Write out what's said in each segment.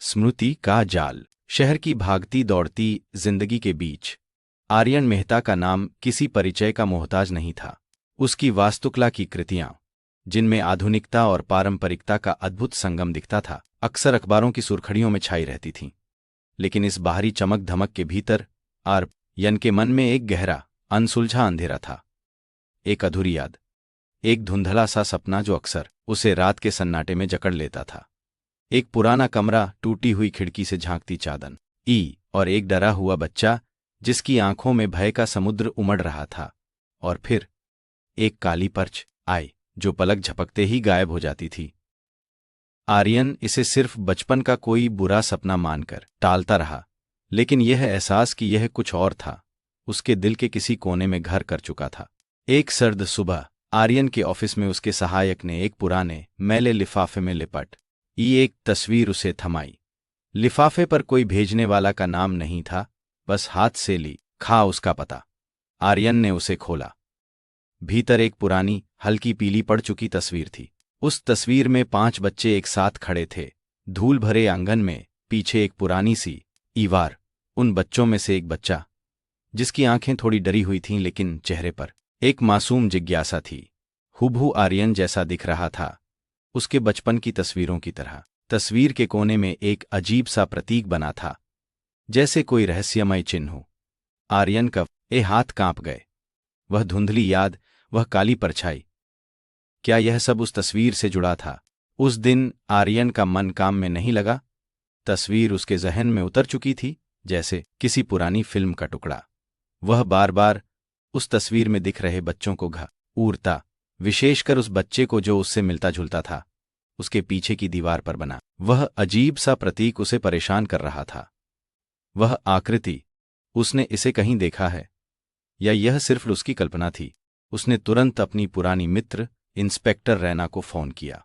स्मृति का जाल। शहर की भागती दौड़ती जिंदगी के बीच आर्यन मेहता का नाम किसी परिचय का मोहताज नहीं था। उसकी वास्तुकला की कृतियां, जिनमें आधुनिकता और पारंपरिकता का अद्भुत संगम दिखता था, अक्सर अखबारों की सुर्खियों में छाई रहती थीं। लेकिन इस बाहरी चमक धमक के भीतर आर्यन के मन में एक गहरा, अनसुलझा अंधेरा था। एक अधूरी याद, एक धुंधला सा सपना जो अक्सर उसे रात के सन्नाटे में जकड़ लेता था। एक पुराना कमरा, टूटी हुई खिड़की से झांकती चादर और एक डरा हुआ बच्चा जिसकी आंखों में भय का समुद्र उमड़ रहा था। और फिर एक काली पर्च आई जो पलक झपकते ही गायब हो जाती थी। आर्यन इसे सिर्फ बचपन का कोई बुरा सपना मानकर टालता रहा, लेकिन यह एहसास कि यह कुछ और था, उसके दिल के किसी कोने में घर कर चुका था। एक सर्द सुबह आर्यन के ऑफिस में उसके सहायक ने एक पुराने मैले लिफाफे में लिपट एक तस्वीर उसे थमाई। लिफाफे पर कोई भेजने वाला का नाम नहीं था, बस हाथ से लिखा उसका पता। आर्यन ने उसे खोला। भीतर एक पुरानी, हल्की पीली पड़ चुकी तस्वीर थी। उस तस्वीर में 5 बच्चे एक साथ खड़े थे, धूल भरे आंगन में, पीछे एक पुरानी सी दीवार। उन बच्चों में से एक बच्चा, जिसकी आंखें थोड़ी डरी हुई थीं लेकिन चेहरे पर एक मासूम जिज्ञासा थी, हुबहू आर्यन जैसा दिख रहा था, उसके बचपन की तस्वीरों की तरह। तस्वीर के कोने में एक अजीब सा प्रतीक बना था, जैसे कोई रहस्यमय चिन्ह हो। आर्यन का हाथ कांप गए। वह धुंधली याद, वह काली परछाई, क्या यह सब उस तस्वीर से जुड़ा था? उस दिन आर्यन का मन काम में नहीं लगा। तस्वीर उसके जहन में उतर चुकी थी, जैसे किसी पुरानी फिल्म का टुकड़ा। वह बार बार उस तस्वीर में दिख रहे बच्चों को घूरता, विशेषकर उस बच्चे को जो उससे मिलता जुलता था। उसके पीछे की दीवार पर बना वह अजीब सा प्रतीक उसे परेशान कर रहा था। वह आकृति, उसने इसे कहीं देखा है, या यह सिर्फ उसकी कल्पना थी? उसने तुरंत अपनी पुरानी मित्र इंस्पेक्टर रैना को फोन किया।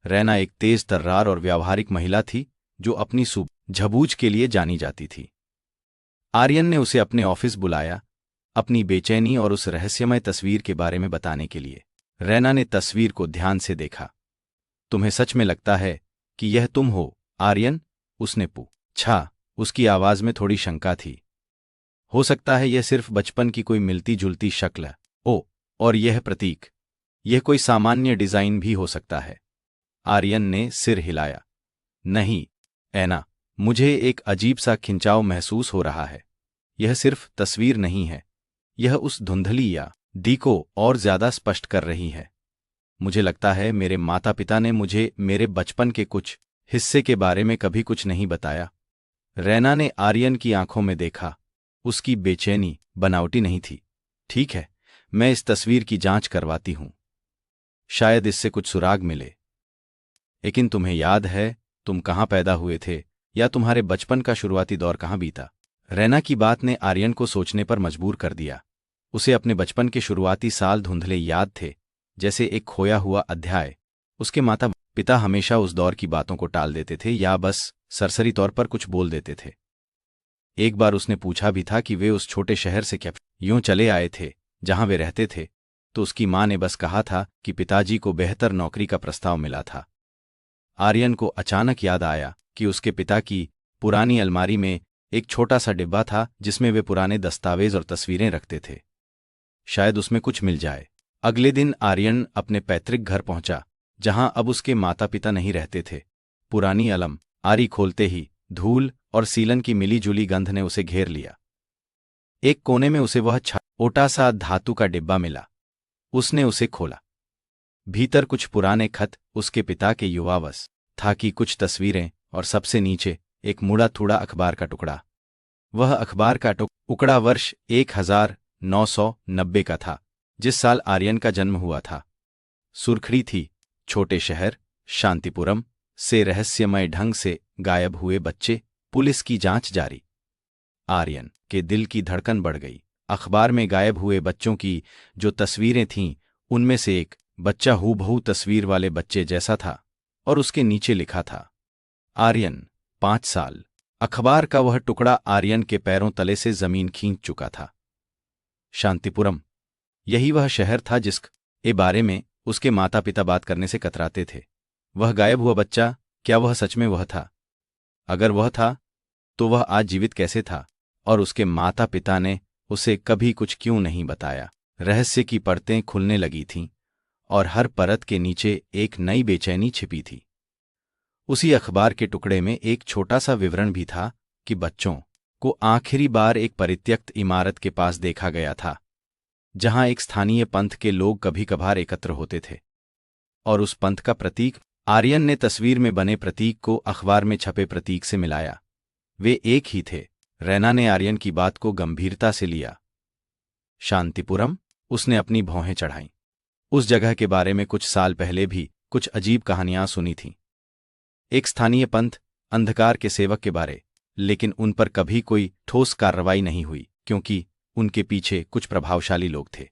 रैना एक तेज तर्रार और व्यावहारिक महिला थी जो अपनी सूझबूझ के लिए जानी जाती थी। आर्यन ने उसे अपने ऑफिस बुलाया, अपनी बेचैनी और उस रहस्यमय तस्वीर के बारे में बताने के लिए। रैना ने तस्वीर को ध्यान से देखा। तुम्हें सच में लगता है कि यह तुम हो, आर्यन? उसने पूछा। उसकी आवाज में थोड़ी शंका थी। हो सकता है यह सिर्फ बचपन की कोई मिलती जुलती शक्ल है। और यह प्रतीक, यह कोई सामान्य डिजाइन भी हो सकता है। आर्यन ने सिर हिलाया। नहीं ऐना, मुझे एक अजीब सा खिंचाव महसूस हो रहा है। यह सिर्फ तस्वीर नहीं है, यह उस धुंधली याद को और ज्यादा स्पष्ट कर रही है। मुझे लगता है मेरे माता पिता ने मुझे मेरे बचपन के कुछ हिस्से के बारे में कभी कुछ नहीं बताया। रैना ने आर्यन की आंखों में देखा। उसकी बेचैनी बनावटी नहीं थी। ठीक है, मैं इस तस्वीर की जांच करवाती हूं, शायद इससे कुछ सुराग मिले। लेकिन तुम्हें याद है तुम कहाँ पैदा हुए थे, या तुम्हारे बचपन का शुरुआती दौर कहाँ बीता? रैना की बात ने आर्यन को सोचने पर मजबूर कर दिया। उसे अपने बचपन के शुरुआती साल धुंधले याद थे, जैसे एक खोया हुआ अध्याय। उसके माता पिता हमेशा उस दौर की बातों को टाल देते थे या बस सरसरी तौर पर कुछ बोल देते थे। एक बार उसने पूछा भी था कि वे उस छोटे शहर से क्या यूं चले आए थे जहां वे रहते थे, तो उसकी मां ने बस कहा था कि पिताजी को बेहतर नौकरी का प्रस्ताव मिला था। आर्यन को अचानक याद आया कि उसके पिता की पुरानी अलमारी में एक छोटा सा डिब्बा था जिसमें वे पुराने दस्तावेज और तस्वीरें रखते थे। शायद उसमें कुछ मिल जाए। अगले दिन आर्यन अपने पैतृक घर पहुंचा, जहां अब उसके माता पिता नहीं रहते थे। पुरानी अलमारी खोलते ही धूल और सीलन की मिली जुली गंध ने उसे घेर लिया। एक कोने में उसे वह छोटा सा धातु का डिब्बा मिला। उसने उसे खोला। भीतर कुछ पुराने खत, उसके पिता के युवावस्था की कुछ तस्वीरें और सबसे नीचे एक मुड़ा थुड़ा अखबार का टुकड़ा। वह अखबार का टुकड़ा वर्ष 1990 का था, जिस साल आर्यन का जन्म हुआ था। सुर्खड़ी थी, छोटे शहर शांतिपुरम से रहस्यमय ढंग से गायब हुए बच्चे, पुलिस की जांच जारी। आर्यन के दिल की धड़कन बढ़ गई। अखबार में गायब हुए बच्चों की जो तस्वीरें थीं, उनमें से एक बच्चा हूबहू तस्वीर वाले बच्चे जैसा था, और उसके नीचे लिखा था, आर्यन 5 साल। अखबार का वह टुकड़ा आर्यन के पैरों तले से जमीन खींच चुका था। शांतिपुरम, यही वह शहर था जिसके बारे में उसके माता पिता बात करने से कतराते थे। वह गायब हुआ बच्चा, क्या वह सच में वह था? अगर वह था तो वह आज जीवित कैसे था, और उसके माता पिता ने उसे कभी कुछ क्यों नहीं बताया। रहस्य की परतें खुलने लगी थीं और हर परत के नीचे एक नई बेचैनी छिपी थी। उसी अखबार के टुकड़े में एक छोटा सा विवरण भी था कि बच्चों को आखिरी बार एक परित्यक्त इमारत के पास देखा गया था, जहां एक स्थानीय पंथ के लोग कभी कभार एकत्र होते थे। और उस पंथ का प्रतीक, आर्यन ने तस्वीर में बने प्रतीक को अखबार में छपे प्रतीक से मिलाया। वे एक ही थे। रैना ने आर्यन की बात को गंभीरता से लिया। शांतिपुरम, उसने अपनी भौहें चढ़ाईं। उस जगह के बारे में कुछ साल पहले भी कुछ अजीब कहानियां सुनी थीं। एक स्थानीय पंथ, अंधकार के सेवक के बारे, लेकिन उन पर कभी कोई ठोस कार्रवाई नहीं हुई क्योंकि उनके पीछे कुछ प्रभावशाली लोग थे।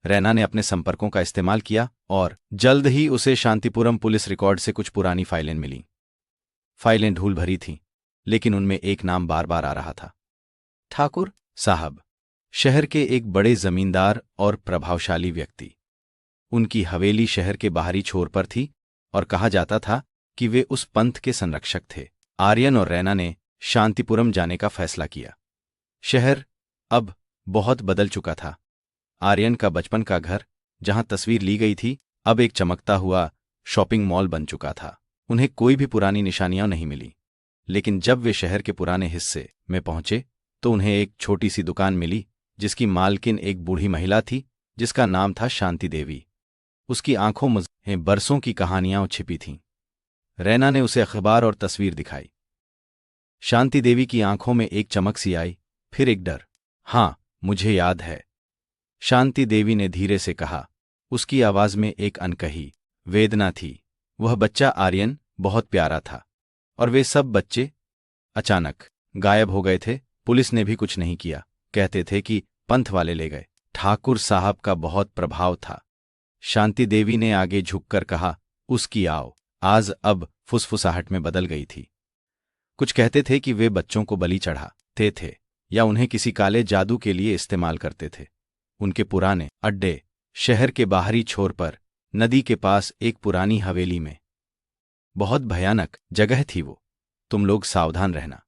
रैना ने अपने संपर्कों का इस्तेमाल किया और जल्द ही उसे शांतिपुरम पुलिस रिकॉर्ड से कुछ पुरानी फाइलें मिलीं। फाइलें धूल भरी थीं, लेकिन उनमें एक नाम बार बार आ रहा था। ठाकुर साहब, शहर के एक बड़े जमींदार और प्रभावशाली व्यक्ति। उनकी हवेली शहर के बाहरी छोर पर थी और कहा जाता था कि वे उस पंथ के संरक्षक थे। आर्यन और रैना ने शांतिपुरम जाने का फैसला किया। शहर अब बहुत बदल चुका था। आर्यन का बचपन का घर, जहां तस्वीर ली गई थी, अब एक चमकता हुआ शॉपिंग मॉल बन चुका था। उन्हें कोई भी पुरानी निशानियां नहीं मिली, लेकिन जब वे शहर के पुराने हिस्से में पहुंचे तो उन्हें एक छोटी सी दुकान मिली जिसकी मालकिन एक बूढ़ी महिला थी जिसका नाम था शांति देवी। उसकी आंखों में बरसों की कहानियां छिपी थीं। रैना ने उसे अखबार और तस्वीर दिखाई। शांति देवी की आंखों में एक चमक सी आई, फिर एक डर। हां, मुझे याद है, शांति देवी ने धीरे से कहा। उसकी आवाज में एक अनकही वेदना थी। वह बच्चा आर्यन बहुत प्यारा था, और वे सब बच्चे अचानक गायब हो गए थे। पुलिस ने भी कुछ नहीं किया। कहते थे कि पंथ वाले ले गए। ठाकुर साहब का बहुत प्रभाव था। शांति देवी ने आगे झुककर कहा। उसकी आज अब फुसफुसाहट में बदल गई थी। कुछ कहते थे कि वे बच्चों को बलि चढ़ाते थे या उन्हें किसी काले जादू के लिए इस्तेमाल करते थे। उनके पुराने अड्डे, शहर के बाहरी छोर पर नदी के पास एक पुरानी हवेली में, बहुत भयानक जगह थी वो। तुम लोग सावधान रहना।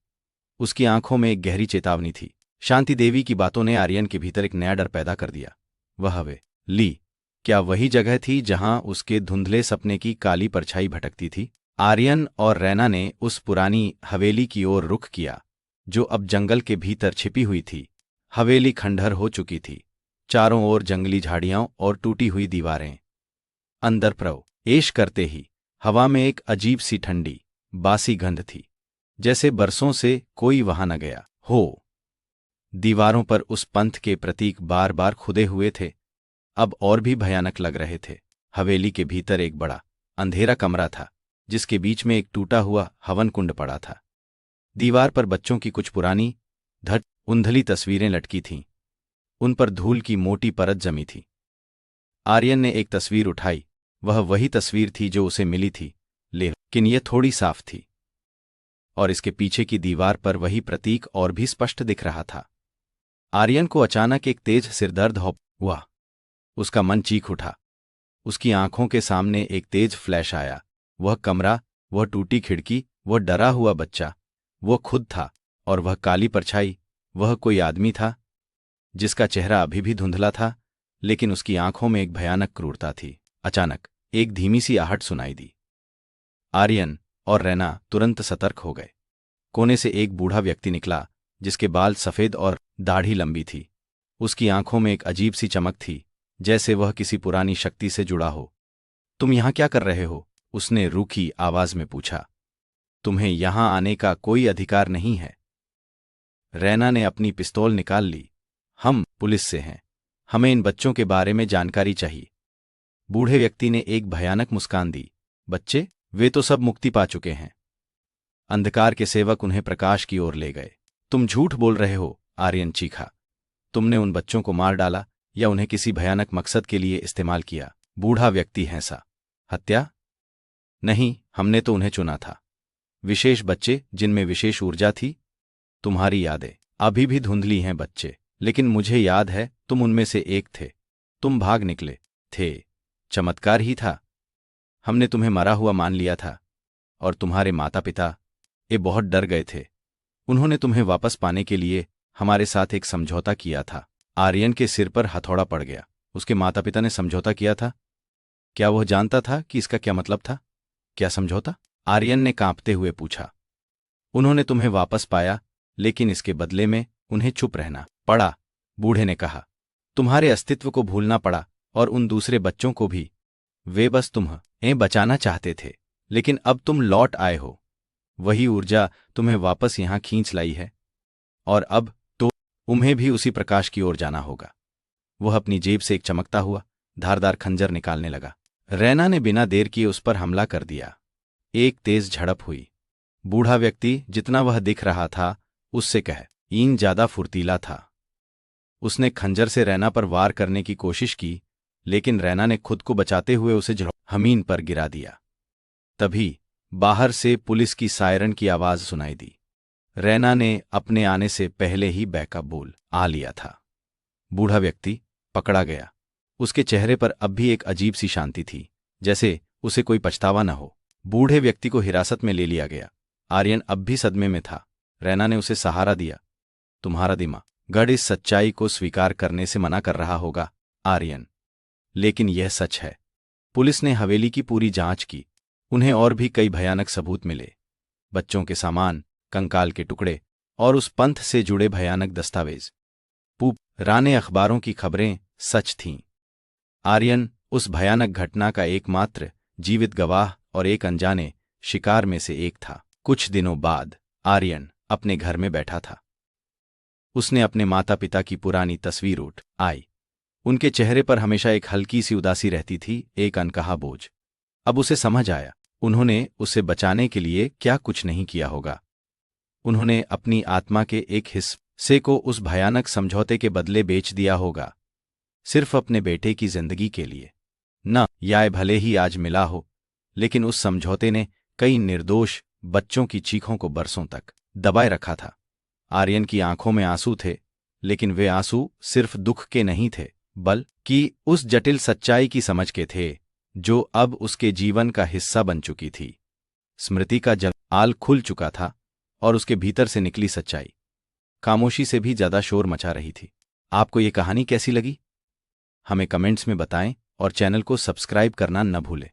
उसकी आंखों में एक गहरी चेतावनी थी। शांति देवी की बातों ने आर्यन के भीतर एक नया डर पैदा कर दिया। वह हवेली क्या वही जगह थी जहां उसके धुंधले सपने की काली परछाई भटकती थी? आर्यन और रैना ने उस पुरानी हवेली की ओर रुख किया, जो अब जंगल के भीतर छिपी हुई थी। हवेली खंडहर हो चुकी थी, चारों ओर जंगली झाड़ियां और टूटी हुई दीवारें। अंदर प्रवेश करते ही हवा में एक अजीब सी ठंडी, बासी गंध थी, जैसे बरसों से कोई वहां न गया हो। दीवारों पर उस पंथ के प्रतीक बार बार खुदे हुए थे, अब और भी भयानक लग रहे थे। हवेली के भीतर एक बड़ा अंधेरा कमरा था, जिसके बीच में एक टूटा हुआ हवन कुंड पड़ा था। दीवार पर बच्चों की कुछ पुरानी धुंधली तस्वीरें लटकी थीं। उन पर धूल की मोटी परत जमी थी। आर्यन ने एक तस्वीर उठाई। वह वही तस्वीर थी जो उसे मिली थी, लेकिन यह थोड़ी साफ थी, और इसके पीछे की दीवार पर वही प्रतीक और भी स्पष्ट दिख रहा था। आर्यन को अचानक एक तेज सिरदर्द हुआ। उसका मन चीख उठा। उसकी आंखों के सामने एक तेज फ्लैश आया। वह कमरा, वह टूटी खिड़की, वह डरा हुआ बच्चा, वह खुद था, और वह काली परछाई, वह कोई आदमी था जिसका चेहरा अभी भी धुंधला था, लेकिन उसकी आंखों में एक भयानक क्रूरता थी। अचानक एक धीमी सी आहट सुनाई दी। आर्यन और रैना तुरंत सतर्क हो गए। कोने से एक बूढ़ा व्यक्ति निकला, जिसके बाल सफेद और दाढ़ी लंबी थी। उसकी आंखों में एक अजीब सी चमक थी, जैसे वह किसी पुरानी शक्ति से जुड़ा हो। तुम यहां क्या कर रहे हो? उसने रूखी आवाज में पूछा। तुम्हें यहां आने का कोई अधिकार नहीं है। रैना ने अपनी पिस्तौल निकाल ली। हम पुलिस से हैं, हमें इन बच्चों के बारे में जानकारी चाहिए। बूढ़े व्यक्ति ने एक भयानक मुस्कान दी। बच्चे? वे तो सब मुक्ति पा चुके हैं। अंधकार के सेवक उन्हें प्रकाश की ओर ले गए। तुम झूठ बोल रहे हो, आर्यन चीखा। तुमने उन बच्चों को मार डाला या उन्हें किसी भयानक मकसद के लिए इस्तेमाल किया? बूढ़ा व्यक्ति हंसा। हत्या? नहीं, हमने तो उन्हें चुना था। विशेष बच्चे जिनमें विशेष ऊर्जा थी। तुम्हारी यादें अभी भी धुंधली हैं बच्चे, लेकिन मुझे याद है तुम उनमें से एक थे। तुम भाग निकले थे। चमत्कार ही था। हमने तुम्हें मरा हुआ मान लिया था, और तुम्हारे माता पिता ये बहुत डर गए थे। उन्होंने तुम्हें वापस पाने के लिए हमारे साथ एक समझौता किया था। आर्यन के सिर पर हथौड़ा पड़ गया। उसके माता पिता ने समझौता किया था? क्या वह जानता था कि इसका क्या मतलब था? क्या समझौता? आर्यन ने कांपते हुए पूछा। उन्होंने तुम्हें वापस पाया, लेकिन इसके बदले में उन्हें चुप रहना पड़ा, बूढ़े ने कहा। तुम्हारे अस्तित्व को भूलना पड़ा और उन दूसरे बच्चों को भी। वे बस तुम्हें बचाना चाहते थे, लेकिन अब तुम लौट आए हो। वही ऊर्जा तुम्हें वापस यहां खींच लाई है, और अब तो उन्हें भी उसी प्रकाश की ओर जाना होगा। वह अपनी जेब से एक चमकता हुआ धारदार खंजर निकालने लगा। रैना ने बिना देर किए उस पर हमला कर दिया। एक तेज झड़प हुई। बूढ़ा व्यक्ति, जितना वह दिख रहा था उससे कहीं ज्यादा फुर्तीला था। उसने खंजर से रैना पर वार करने की कोशिश की, लेकिन रैना ने खुद को बचाते हुए उसे जमीन पर गिरा दिया। तभी बाहर से पुलिस की सायरन की आवाज सुनाई दी। रैना ने अपने आने से पहले ही बैकअप बोल आ लिया था। बूढ़ा व्यक्ति पकड़ा गया। उसके चेहरे पर अब भी एक अजीब सी शांति थी, जैसे उसे कोई पछतावा न हो। बूढ़े व्यक्ति को हिरासत में ले लिया गया। आर्यन अब भी सदमे में था। रैना ने उसे सहारा दिया। तुम्हारा दिमाग गढ़ इस सच्चाई को स्वीकार करने से मना कर रहा होगा, आर्यन, लेकिन यह सच है। पुलिस ने हवेली की पूरी जांच की। उन्हें और भी कई भयानक सबूत मिले। बच्चों के सामान, कंकाल के टुकड़े और उस पंथ से जुड़े भयानक दस्तावेज। पुराने अखबारों की खबरें सच थीं। आर्यन उस भयानक घटना का एकमात्र जीवित गवाह और एक अनजाने शिकार में से एक था। कुछ दिनों बाद आर्यन अपने घर में बैठा था। उसने अपने माता पिता की पुरानी तस्वीर उठ आई। उनके चेहरे पर हमेशा एक हल्की सी उदासी रहती थी, एक अनकहा बोझ। अब उसे समझ आया, उन्होंने उसे बचाने के लिए क्या कुछ नहीं किया होगा। उन्होंने अपनी आत्मा के एक हिस्से को उस भयानक समझौते के बदले बेच दिया होगा, सिर्फ अपने बेटे की जिंदगी के लिए। न या भले ही आज मिला हो, लेकिन उस समझौते ने कई निर्दोष बच्चों की चीखों को बरसों तक दबाए रखा था। आर्यन की आंखों में आंसू थे, लेकिन वे आंसू सिर्फ दुख के नहीं थे, बल्कि उस जटिल सच्चाई की समझ के थे जो अब उसके जीवन का हिस्सा बन चुकी थी। स्मृति का जाल खुल चुका था और उसके भीतर से निकली सच्चाई खामोशी से भी ज्यादा शोर मचा रही थी। आपको ये कहानी कैसी लगी? हमें कमेंट्स में बताएं और चैनल को सब्सक्राइब करना न भूलें।